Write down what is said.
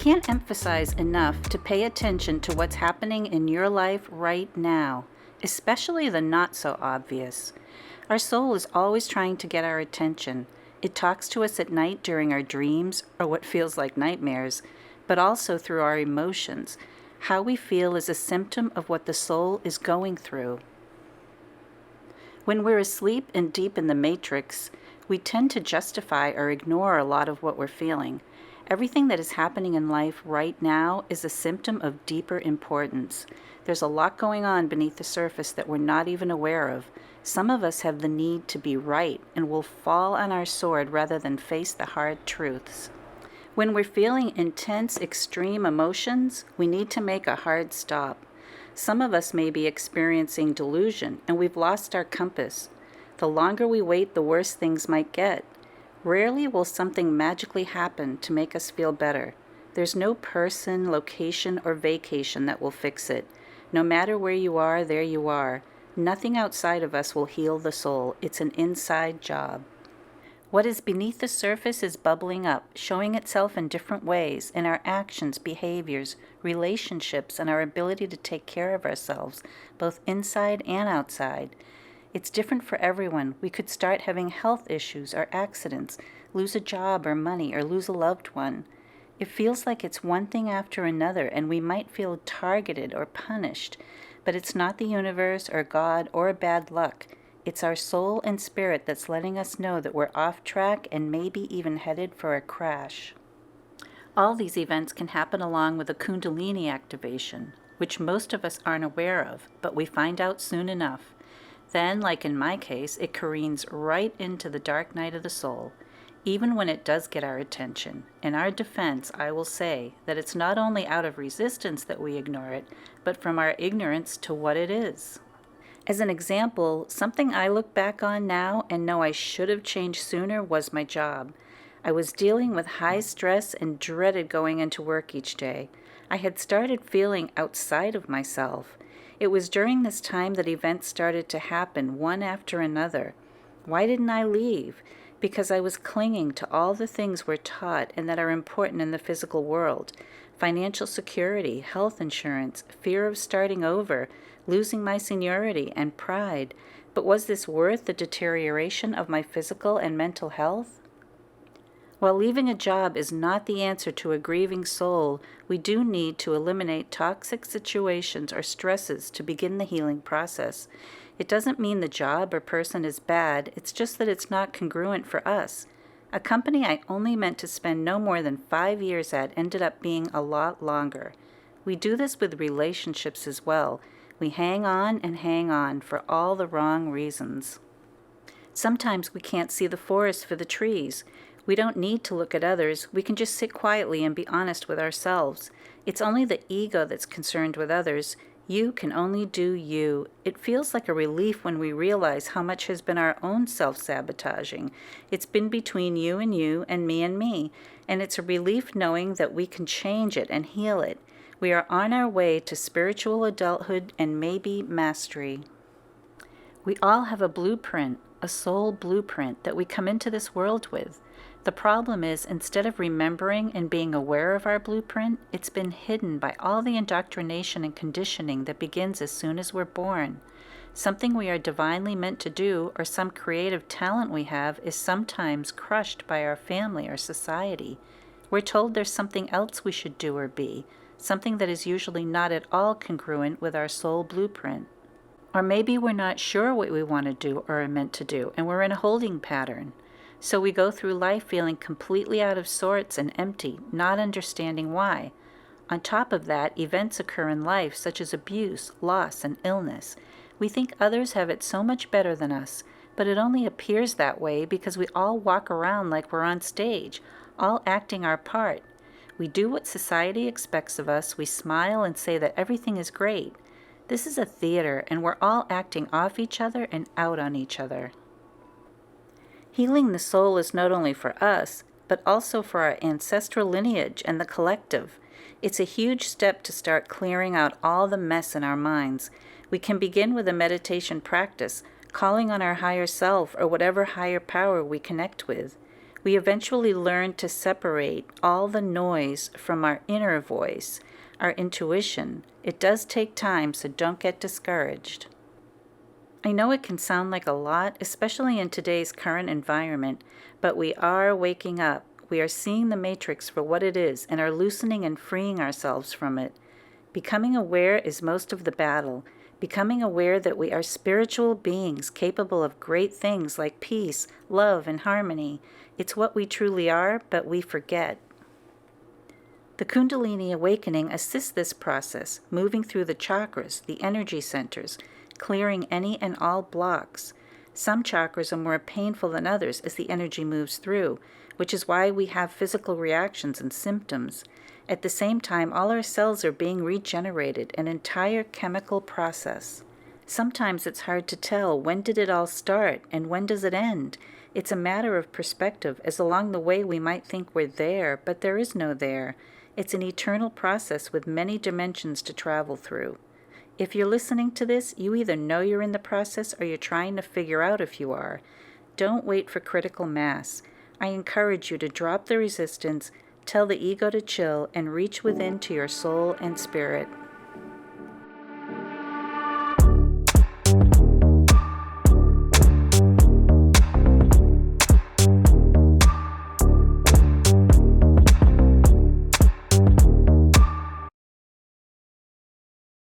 can't emphasize enough to pay attention to what's happening in your life right now, especially the not so obvious. Our soul is always trying to get our attention. It talks to us at night during our dreams, or what feels like nightmares, but also through our emotions. How we feel is a symptom of what the soul is going through. When we're asleep and deep in the matrix, we tend to justify or ignore a lot of what we're feeling. Everything that is happening in life right now is a symptom of deeper importance. There's a lot going on beneath the surface that we're not even aware of. Some of us have the need to be right and will fall on our sword rather than face the hard truths. When we're feeling intense, extreme emotions, we need to make a hard stop. Some of us may be experiencing delusion and we've lost our compass. The longer we wait, the worse things might get. Rarely will something magically happen to make us feel better. There's no person, location, or vacation that will fix it. No matter where you are, there you are. Nothing outside of us will heal the soul. It's an inside job. What is beneath the surface is bubbling up, showing itself in different ways in our actions, behaviors, relationships, and our ability to take care of ourselves, both inside and outside. It's different for everyone. We could start having health issues or accidents, lose a job or money, or lose a loved one. It feels like it's one thing after another, and we might feel targeted or punished. But it's not the universe or God or bad luck. It's our soul and spirit that's letting us know that we're off track and maybe even headed for a crash. All these events can happen along with a Kundalini activation, which most of us aren't aware of, but we find out soon enough. Then, like in my case, it careens right into the dark night of the soul, even when it does get our attention. In our defense, I will say that it's not only out of resistance that we ignore it, but from our ignorance to what it is. As an example, something I look back on now and know I should have changed sooner was my job. I was dealing with high stress and dreaded going into work each day. I had started feeling outside of myself. It was during this time that events started to happen, one after another. Why didn't I leave? Because I was clinging to all the things we're taught and that are important in the physical world. Financial security, health insurance, fear of starting over, losing my seniority, and pride. But was this worth the deterioration of my physical and mental health? While leaving a job is not the answer to a grieving soul, we do need to eliminate toxic situations or stresses to begin the healing process. It doesn't mean the job or person is bad, it's just that it's not congruent for us. A company I only meant to spend no more than 5 years at ended up being a lot longer. We do this with relationships as well. We hang on for all the wrong reasons. Sometimes we can't see the forest for the trees. We don't need to look at others. We can just sit quietly and be honest with ourselves. It's only the ego that's concerned with others. You can only do you. It feels like a relief when we realize how much has been our own self-sabotaging. It's been between you and me, and it's a relief knowing that we can change it and heal it. We are on our way to spiritual adulthood and maybe mastery. We all have a blueprint, a soul blueprint that we come into this world with. The problem is, instead of remembering and being aware of our blueprint, it's been hidden by all the indoctrination and conditioning that begins as soon as we're born. Something we are divinely meant to do, or some creative talent we have, is sometimes crushed by our family or society. We're told there's something else we should do or be, something that is usually not at all congruent with our soul blueprint. Or maybe we're not sure what we want to do or are meant to do, and we're in a holding pattern. So we go through life feeling completely out of sorts and empty, not understanding why. On top of that, events occur in life such as abuse, loss, and illness. We think others have it so much better than us, but it only appears that way because we all walk around like we're on stage, all acting our part. We do what society expects of us, we smile and say that everything is great. This is a theater, and we're all acting off each other and out on each other. Healing the soul is not only for us, but also for our ancestral lineage and the collective. It's a huge step to start clearing out all the mess in our minds. We can begin with a meditation practice, calling on our higher self or whatever higher power we connect with. We eventually learn to separate all the noise from our inner voice, our intuition. It does take time, so don't get discouraged. I know it can sound like a lot, especially in today's current environment, but we are waking up. We are seeing the matrix for what it is and are loosening and freeing ourselves from it. Becoming aware is most of the battle. Becoming aware that we are spiritual beings capable of great things like peace, love, and harmony. It's what we truly are, but we forget. The Kundalini awakening assists this process, moving through the chakras, the energy centers, clearing any and all blocks. Some chakras are more painful than others as the energy moves through, which is why we have physical reactions and symptoms. At the same time, all our cells are being regenerated, an entire chemical process. Sometimes it's hard to tell when did it all start and when does it end. It's a matter of perspective, as along the way we might think we're there, but there is no there. It's an eternal process with many dimensions to travel through. If you're listening to this, you either know you're in the process or you're trying to figure out if you are. Don't wait for critical mass. I encourage you to drop the resistance, tell the ego to chill, and reach within to your soul and spirit.